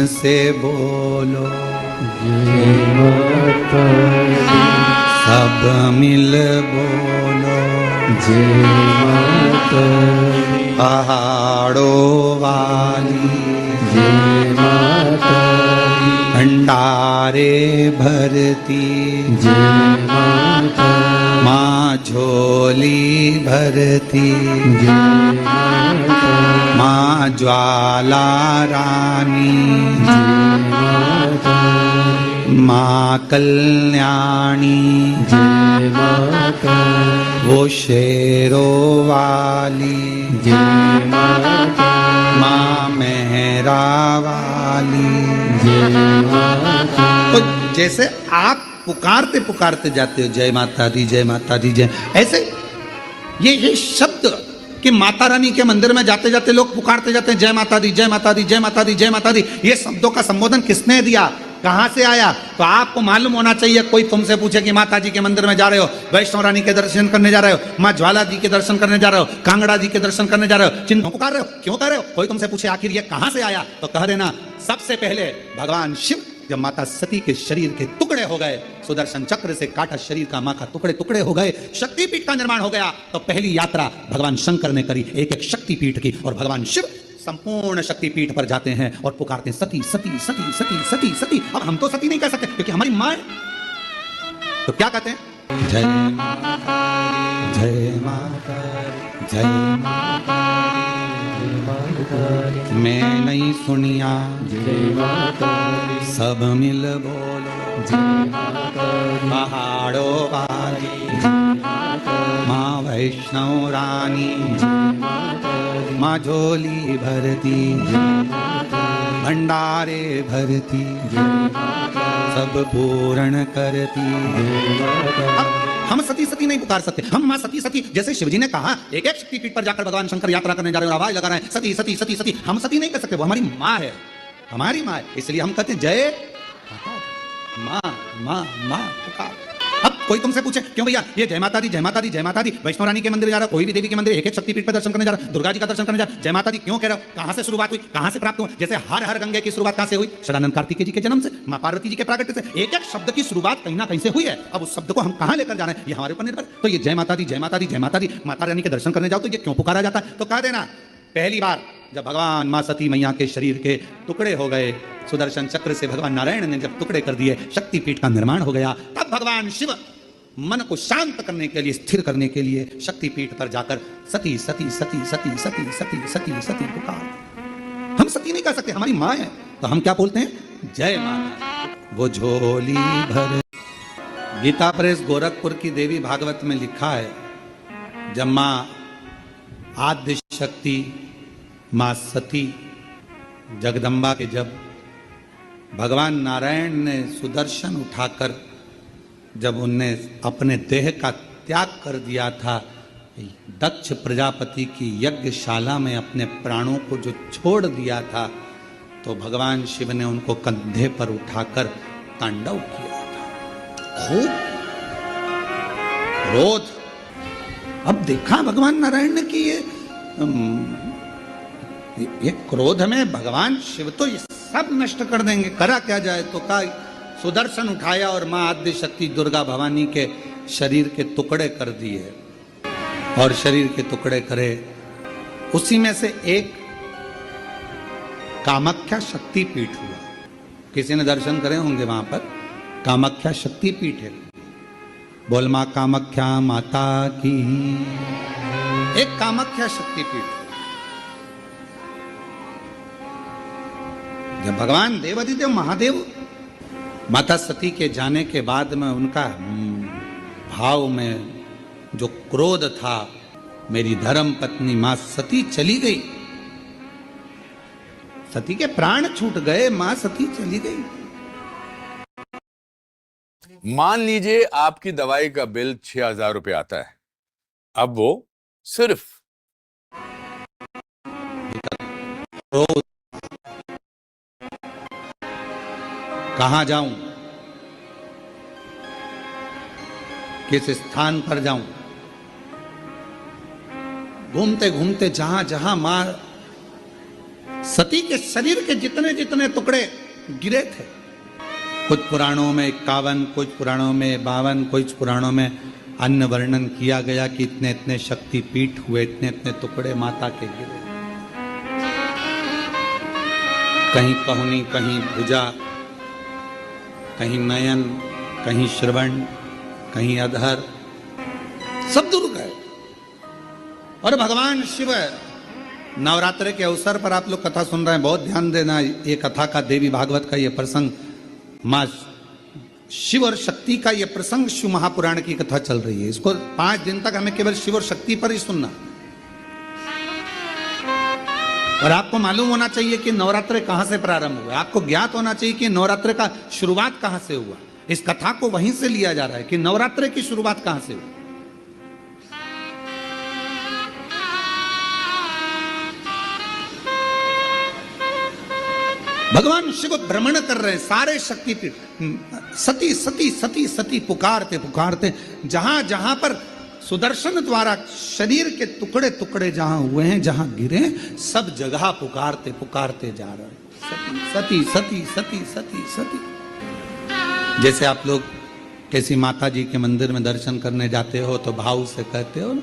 से बोलो जय माता दी। सब मिल बोलो जय माता दी। पहाड़ों वाली जय माता दी। भंडारे भरती जय माता दी। माँ झोली भरती जय माता दी। माँ ज्वाला रानी जय माता दी। माँ कल्याणी जय माता दी। वो शेरों वाली जय माता दी। माँ मेहरा वाली। जय माता तो जैसे आप पुकारते पुकारते जाते हो जय माता दी जय माता दी जय, ऐसे ये शब्द कि माता रानी के मंदिर में जाते जाते लोग पुकारते जाते हैं जय माता दी जय माता दी जय माता दी जय माता दी, ये शब्दों का संबोधन किसने दिया, कहां से आया? तो आपको मालूम होना चाहिए। कोई तुमसे पूछे कि माता जी के मंदिर में जा रहे हो, वैष्णो रानी के दर्शन करने जा रहे हो, माँ ज्वाला जी के दर्शन करने जा रहे हो, कांगड़ा जी के दर्शन करने जा रहे हो, चिन्ह पुकार रहे हो, क्यों कर रहे हो? कोई तुमसे पूछे आखिर ये कहां से आया, तो कह देना सबसे पहले भगवान शिव जब माता सती के शरीर के टुकड़े हो गए, सुदर्शन चक्र से काटा शरीर का मां का टुकड़े टुकड़े हो गए, शक्तिपीठ का निर्माण हो गया, तो पहली यात्रा भगवान शंकर ने करी एक एक शक्तिपीठ की, और भगवान शिव संपूर्ण शक्तिपीठ पर जाते हैं और पुकारते हैं सती सती सती सती सती सती। अब हम तो सती नहीं कह सकते क्योंकि हमारी मां है, तो क्या कहते हैं जय माता दी जय माता दी जय माता दी। मैं नहीं सुनिया जय माता दी। सब मिल बोलो जय माता दी। पहाड़ों वाली माँ वैष्णो रानी जय माता दी। माँ झोली भरती जय माता दी। भंडारे भरती जय माता दी। सब पूर्ण करती। जय माता अब हम सती सती नहीं पुकार सकते, हम माँ सती सती, जैसे शिवजी ने कहा एक एक शक्तिपीठ पर जाकर भगवान शंकर यात्रा करने जा रहे हैं और आवाज लगा रहे हैं सती सती सती सती, हम सती नहीं कर सकते, वो हमारी माँ है, हमारी माँ है, इसलिए हम कहते हैं जय माँ माँ माँ पुकार। अब कोई तुमसे पूछे क्यों भैया ये जय माता दी जय माता दी जय माता दी, वैष्णो रानी के मंदिर जा रहा, कोई भी देवी के मंदिर एक एक शक्तिपीठ पर दर्शन करने जा रहा, दुर्गा जी का दर्शन करने जा रहा, जय माता दी क्यों कह रहा हो, कहां से शुरुआत हुई, कहां से प्राप्त हुआ? जैसे हर हर गंगे की शुरुआत कहां से हुई? सदानंद कार्तिकेय जी के जन्म से, मां पार्वती जी के प्राकट्य से, एक एक शब्द की शुरुआत कहीं ना कहीं से हुई है। अब उस शब्द को हम कहां लेकर जा रहे हैं ये हमारे ऊपर निर्भर। तो ये जय माता दी जय माता दी जय माता दी, माता रानी के दर्शन करने जाओ तो ये क्यों पुकारा जाता है? तो कह देना पहली बार जब भगवान मां सती मैया के शरीर के टुकड़े हो गए, सुदर्शन चक्र से भगवान नारायण ने जब टुकड़े कर दिए, शक्तिपीठ का निर्माण हो गया, तब भगवान शिव मन को शांत करने के लिए, स्थिर करने के लिए शक्तिपीठ पर जाकर सती सती सती सती सती सती सती सती पुकार। हम सती नहीं कर सकते, हमारी माँ है, तो हम क्या बोलते हैं जय माता। वो झोली भर, गीता प्रेस गोरखपुर की देवी भागवत में लिखा है जब माँ आद्य शक्ति माँ सती जगदम्बा के जब भगवान नारायण ने सुदर्शन उठाकर जब उनने अपने देह का त्याग कर दिया था, दक्ष प्रजापति की यज्ञशाला में अपने प्राणों को जो छोड़ दिया था, तो भगवान शिव ने उनको कंधे पर उठाकर तांडव किया था, खूब क्रोध। अब देखा भगवान नारायण ने कि ये क्रोध में भगवान शिव तो ये सब नष्ट कर देंगे, करा क्या जाए? तो का सुदर्शन उठाया और मां आद्य शक्ति दुर्गा भवानी के शरीर के टुकड़े कर दिए, और शरीर के टुकड़े करे, उसी में से एक कामाख्या शक्तिपीठ हुआ। किसी ने दर्शन करे होंगे वहां पर, कामाख्या शक्तिपीठ है। बोल मां कामाख्या माता की, एक कामाख्या शक्तिपीठ। जब भगवान देवाधिदेव महादेव माता सती के जाने के बाद में उनका भाव में जो क्रोध था, मेरी धर्म पत्नी मां सती चली गई, सती के प्राण छूट गए, मां सती चली गई। मान लीजिए आपकी दवाई का बिल 6,000 रुपये आता है, अब वो सिर्फ कहां जाऊं, किस स्थान पर जाऊं, घूमते घूमते जहां जहां मां सती के शरीर के जितने जितने टुकड़े गिरे थे, कुछ पुराणों में 51, कुछ पुराणों में 52, कुछ पुराणों में अन्य वर्णन किया गया कि इतने इतने शक्तिपीठ हुए, इतने इतने टुकड़े माता के गिरे। कहीं कहुनी, कहीं भुजा, कहीं नयन, कहीं श्रवण, कहीं अधर, सब दूर गए। और भगवान शिव, नवरात्र के अवसर पर आप लोग कथा सुन रहे हैं, बहुत ध्यान देना। ये कथा का, देवी भागवत का ये प्रसंग, माँ शिव और शक्ति का ये प्रसंग शिव महापुराण की कथा चल रही है। इसको 5 दिन तक हमें केवल शिव और शक्ति पर ही सुनना। और आपको मालूम होना चाहिए कि नवरात्र कहां से प्रारंभ हुआ। आपको ज्ञात होना चाहिए कि नवरात्र का शुरुआत कहां से हुआ। इस कथा को वहीं से लिया जा रहा है कि नवरात्र की शुरुआत कहां से हुई। भगवान शिव भ्रमण कर रहे हैं सारे शक्तिपीठ, सती सती सती सती पुकारते पुकारते, जहां जहां पर सुदर्शन द्वारा शरीर के टुकड़े टुकड़े जहां हुए हैं, जहां गिरे, सब जगह पुकारते पुकारते जा रहे हैं, सती सती सती सती सती। जैसे आप लोग किसी माता जी के मंदिर में दर्शन करने जाते हो तो भाव से कहते हो ना,